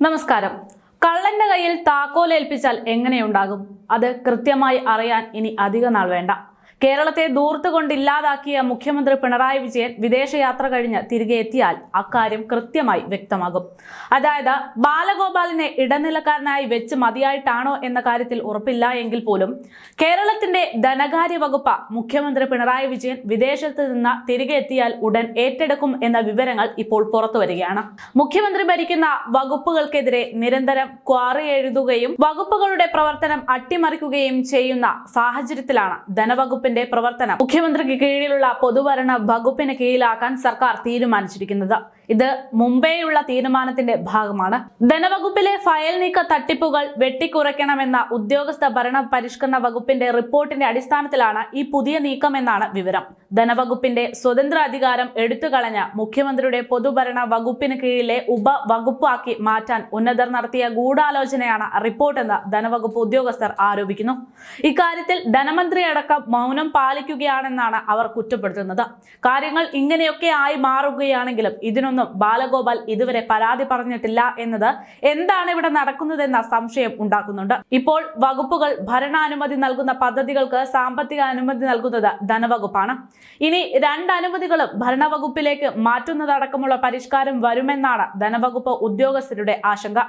നമസ്കാരം. കള്ളന്റെ കയ്യിൽ താക്കോലേൽപ്പിച്ചാൽ എങ്ങനെയുണ്ടാകും? അത് കൃത്യമായി അറിയാൻ ഇനി അധിക നാൾ വേണ്ട. കേരളത്തെ ദൂർത്തുകൊണ്ടില്ലാതാക്കിയ മുഖ്യമന്ത്രി പിണറായി വിജയൻ വിദേശയാത്ര കഴിഞ്ഞ് തിരികെ എത്തിയാൽ അക്കാര്യം കൃത്യമായി വ്യക്തമാകും. അതായത് ബാലഗോപാലിനെ ഇടനിലക്കാരനായി വെച്ച് മതിയായിട്ടാണോ എന്ന കാര്യത്തിൽ ഉറപ്പില്ല എങ്കിൽ പോലും കേരളത്തിന്റെ ധനകാര്യ വകുപ്പ് മുഖ്യമന്ത്രി പിണറായി വിജയൻ വിദേശത്ത് നിന്ന് തിരികെ എത്തിയാൽ ഉടൻ ഏറ്റെടുക്കും എന്ന വിവരങ്ങൾ ഇപ്പോൾ പുറത്തു വരികയാണ്. മുഖ്യമന്ത്രി ഭരിക്കുന്ന വകുപ്പുകൾക്കെതിരെ നിരന്തരം ക്വാറി എഴുതുകയും വകുപ്പുകളുടെ പ്രവർത്തനം അട്ടിമറിക്കുകയും ചെയ്യുന്ന സാഹചര്യത്തിലാണ് ധനവകുപ്പ് പ്രവർത്തനം മുഖ്യമന്ത്രിക്ക് കീഴിലുള്ള പൊതുഭരണ വകുപ്പിന് കീഴിലാക്കാൻ സർക്കാർ തീരുമാനിച്ചിരിക്കുന്നത്. ഇത് മുമ്പേയുള്ള തീരുമാനത്തിന്റെ ഭാഗമാണ്. ധനവകുപ്പിലെ ഫയൽ നീക്ക തട്ടിപ്പുകൾ വെട്ടിക്കുറയ്ക്കണമെന്ന ഉദ്യോഗസ്ഥ ഭരണ പരിഷ്കരണ വകുപ്പിന്റെ റിപ്പോർട്ടിന്റെ അടിസ്ഥാനത്തിലാണ് ഈ പുതിയ നീക്കമെന്നാണ് വിവരം. ധനവകുപ്പിന്റെ സ്വതന്ത്ര അധികാരം എടുത്തുകളഞ്ഞ മുഖ്യമന്ത്രിയുടെ പൊതുഭരണ വകുപ്പിന് കീഴിലെ ഉപവകുപ്പാക്കി മാറ്റാൻ ഉന്നതർ നടത്തിയ ഗൂഢാലോചനയാണ് റിപ്പോർട്ടെന്ന് ധനവകുപ്പ് ഉദ്യോഗസ്ഥർ ആരോപിക്കുന്നു. ഇക്കാര്യത്തിൽ ധനമന്ത്രി അടക്കം മൗനം പാലിക്കുകയാണെന്നാണ് അവർ കുറ്റപ്പെടുത്തുന്നത്. കാര്യങ്ങൾ ഇങ്ങനെയൊക്കെ ആയി മാറുകയാണെങ്കിലും ഇതിനൊന്നും ബാലഗോപാൽ ഇതുവരെ പരാതി പറഞ്ഞിട്ടില്ല എന്നത് എന്താണ് ഇവിടെ നടക്കുന്നതെന്ന സംശയം ഉണ്ടാക്കുന്നുണ്ട്. ഇപ്പോൾ വകുപ്പുകൾ ഭരണാനുമതി നൽകുന്ന പദ്ധതികൾക്ക് സാമ്പത്തിക അനുമതി നൽകുന്നത് ധനവകുപ്പാണ്. ഇനി രണ്ട് അനുമതികളും ഭരണവകുപ്പിലേക്ക് മാറ്റുന്നതടക്കമുള്ള പരിഷ്കാരം വരുമെന്നാണ് ധനവകുപ്പ് ഉദ്യോഗസ്ഥരുടെ ആശങ്ക.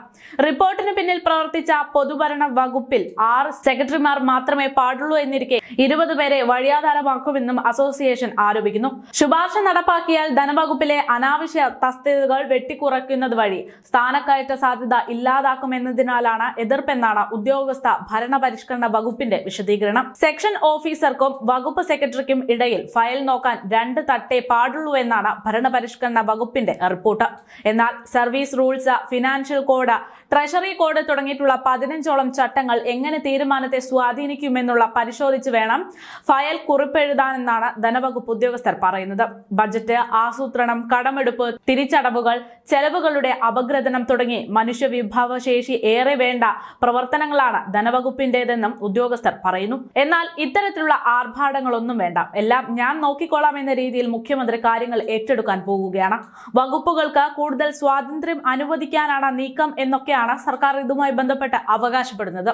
റിപ്പോർട്ടിന് പിന്നിൽ പ്രവർത്തിച്ച പൊതുഭരണ വകുപ്പിൽ 6 സെക്രട്ടറിമാർ മാത്രമേ പാടുള്ളൂ എന്നിരിക്കെ 20 പേരെ വഴിയാധാരമാക്കുമെന്നും അസോസിയേഷൻ ആരോപിക്കുന്നു. ശുപാർശ നടപ്പാക്കിയാൽ ധനവകുപ്പിലെ അനാവശ്യ തസ്തികകൾ വെട്ടിക്കുറയ്ക്കുന്നത് വഴി സ്ഥാനക്കയറ്റ സാധ്യത ഇല്ലാതാക്കുമെന്നതിനാലാണ് എതിർപ്പെന്നാണ് ഉദ്യോഗസ്ഥ ഭരണപരിഷ്കരണ വകുപ്പിന്റെ വിശദീകരണം. സെക്ഷൻ ഓഫീസർക്കും വകുപ്പ് സെക്രട്ടറിക്കും ഇടയിൽ ഫയൽ നോക്കാൻ 2 തട്ടേ പാടുള്ളൂ എന്നാണ് ഭരണപരിഷ്കരണ വകുപ്പിന്റെ റിപ്പോർട്ട്. എന്നാൽ service rules, financial code, treasury code തുടങ്ങിയിട്ടുള്ള 15ഓളം ചട്ടങ്ങൾ എങ്ങനെ തീരുമാനത്തെ സ്വാധീനിക്കുമെന്നുള്ള പരിശോധിച്ച് വേണം ഫയൽ കുറിപ്പെഴുതാനെന്നാണ് ധനവകുപ്പ് ഉദ്യോഗസ്ഥർ പറയുന്നത്. ബജറ്റ്, ആസൂത്രണം, കടമെടുപ്പ്, തിരിച്ചടവുകൾ, ചെലവുകളുടെ അപഗ്രഥനം തുടങ്ങി മനുഷ്യവിഭവശേഷി ഏറെ വേണ്ട പ്രവർത്തനങ്ങളാണ് ധനവകുപ്പിന്റേതെന്നും ഉദ്യോഗസ്ഥർ പറയുന്നു. എന്നാൽ ഇത്തരത്തിലുള്ള ആർഭാടങ്ങളൊന്നും വേണ്ട, എല്ലാം ഞാൻ നോക്കിക്കൊള്ളാം എന്ന രീതിയിൽ മുഖ്യമന്ത്രി കാര്യങ്ങൾ ഏറ്റെടുക്കാൻ പോകുകയാണ്. വകുപ്പുകൾക്ക് കൂടുതൽ സ്വാതന്ത്ര്യം അനുവദിക്കാനാണ് നീക്കം എന്നൊക്കെയാണ് സർക്കാർ ഇതുമായി ബന്ധപ്പെട്ട് അവകാശപ്പെടുന്നത്.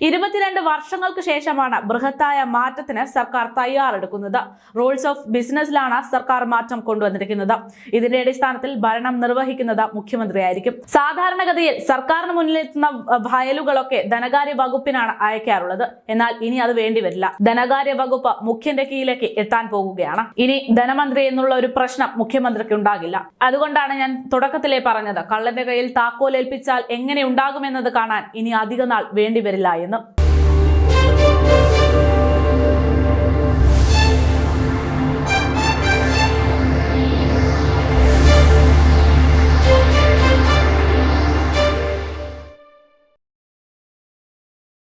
22 വർഷങ്ങൾക്ക് ശേഷമാണ് ബൃഹത്തായ മാറ്റത്തിന് സർക്കാർ തയ്യാറെടുക്കുന്നത്. റൂൾസ് ഓഫ് ബിസിനസ്സിലാണ് സർക്കാർ മാറ്റം കൊണ്ടുവന്നിരിക്കുന്നത്. ഇതിന്റെ അടിസ്ഥാനത്തിൽ ഭരണം നിർവഹിക്കുന്നത് മുഖ്യമന്ത്രിയായിരിക്കും. സാധാരണഗതിയിൽ സർക്കാരിന് മുന്നിലെത്തുന്ന ഫയലുകളൊക്കെ ധനകാര്യ വകുപ്പിനാണ് അയക്കാറുള്ളത്. എന്നാൽ ഇനി അത് വേണ്ടിവരില്ല. ധനകാര്യ വകുപ്പ് മുഖ്യന്റെ കീഴിലേക്ക് എത്താൻ പോകുകയാണ്. ഇനി ധനമന്ത്രി എന്നുള്ള ഒരു പ്രശ്നം മുഖ്യമന്ത്രിക്ക് ഉണ്ടാകില്ല. അതുകൊണ്ടാണ് ഞാൻ തുടക്കത്തിലേ പറഞ്ഞത്, കള്ളന്റെ കയ്യിൽ താക്കോലേൽപ്പിച്ചാൽ എങ്ങനെ ഉണ്ടാകുമെന്നത് കാണാൻ ഇനി അധിക നാൾ വേണ്ടിവരില്ല എന്ന്.